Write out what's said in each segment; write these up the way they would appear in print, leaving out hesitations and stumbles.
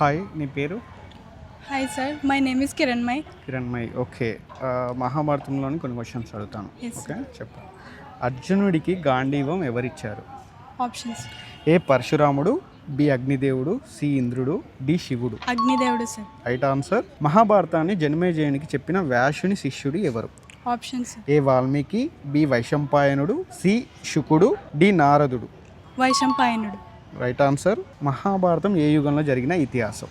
Hi, నీ పేరు? Hi sir, my name is Kiranmay. Kiranmay. Okay. మహాభారతంలోని కొన్ని క్వశ్చన్స్ అడుగుతాను. Yes. ఓకే, చెప్పు. అర్జునుడికి గాంధీవం ఎవరిచ్చారు? ఆప్షన్స్: ఏ పరశురాముడు, బి అగ్నిదేవుడు, సి ఇంద్రుడు, డి శివుడు. అగ్నిదేవుడు సార్. Right answer. మహాభారతాన్ని జనమేజయునికి చెప్పిన వ్యాసుని శిష్యుడు ఎవరు? ఆప్షన్స్: ఏ వాల్మీకి, బి వైశంపాయనుడు, సి శుకుడు, డి నారదుడు. వైశంపాయనుడు. Right answer. మహాభారతం ఏ యుగంలో జరిగిన ఇతిహాసం?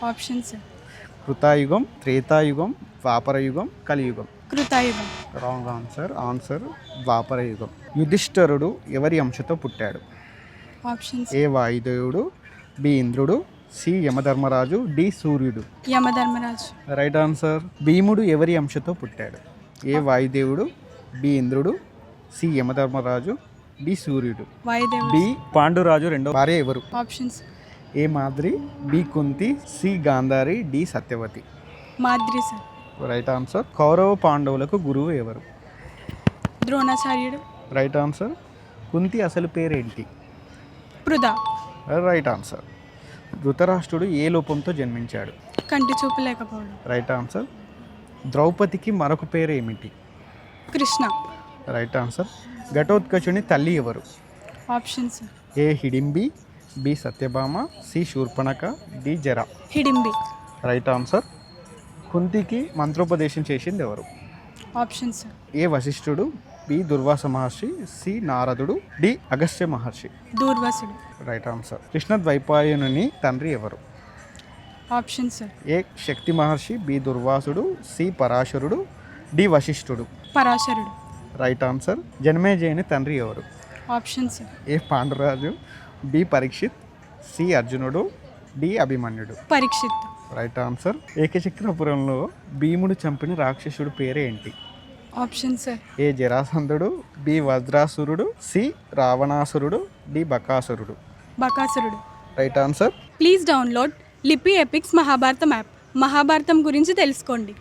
ఆప్షన్స్: కృతాయుగం, త్రేతాయుగం, ద్వాపరయుగం, కలియుగం. కృతాయుగం. రాంగ్ ఆన్సర్ ద్వాపరయుగం. యుధిష్ఠరుడు ఎవరి అంశతో పుట్టాడు? ఆప్షన్స్: ఏ వాయుదేవుడు, బి ఇంద్రుడు, సి యమధర్మరాజు, డి సూర్యుడు. యమధర్మరాజు. Right answer. భీముడు ఎవరి అంశతో పుట్టాడు? ఏ వాయుదేవుడు, బి ఇంద్రుడు, సి యమధర్మరాజు, డి సూర్యుడు. వాయుదేవుడు. డి పాండురాజు రెండో భార్య ఎవరు? Options: A Madri, B Kunti, C Gandhari, D Satyavati. Madri sir. Right answer. Kaurava పాండవులకు గురువు ఎవరు? ద్రోణాచార్యుడు. Right answer. కుంతి అసలు పేరేంటి? పృథా. Right answer. ధృతరాష్ట్రుడు ఏ లోపంతో జన్మించాడు? కంటి చూపు లేకపోవడం. Right answer. ద్రౌపదికి మరొక పేరు ఏమిటి? కృష్ణ. Right answer. ఘటోత్కచుని తల్లి ఎవరు? Options: A Hidimbi, B Satyabhama, C Shurpanakha, D Jara. Hidimbi. Right answer. కుంతికి మంత్రోపదేశం చేసింది ఎవరు? ఆప్షన్స్: ఏ వశిష్ఠుడు, బి దుర్వాస మహర్షి, సి నారదుడు, డి అగస్త్య మహర్షి. దూర్వాసుడు. Right answer. కృష్ణ ద్వైపాయనుని తండ్రి ఎవరు? Options: A Shakti Maharshi, B దుర్వాసుడు, సి పరాశరుడు, డి వశిష్ఠుడు. పరాశరుడు. Right answer. జనమేజయుని తండ్రి ఎవరు? Options: A Panduraju, B Parikshit, C అర్జునుడు, డి అభిమన్యుడు. పరీక్షిత్. Right answer. ఏకచక్రపురంలో భీముడు చంపిన రాక్షసుడు పేరేంటి? ఆప్షన్స్: ఏ జరాసంధుడు, బి వజ్రాసురుడు, సి రావణాసురుడు, డి బకాసురుడు. బకాసురుడు. Right answer. Please download Lipi epics Mahabharatam app. Mahabharatam గురించి తెలుసుకోండి.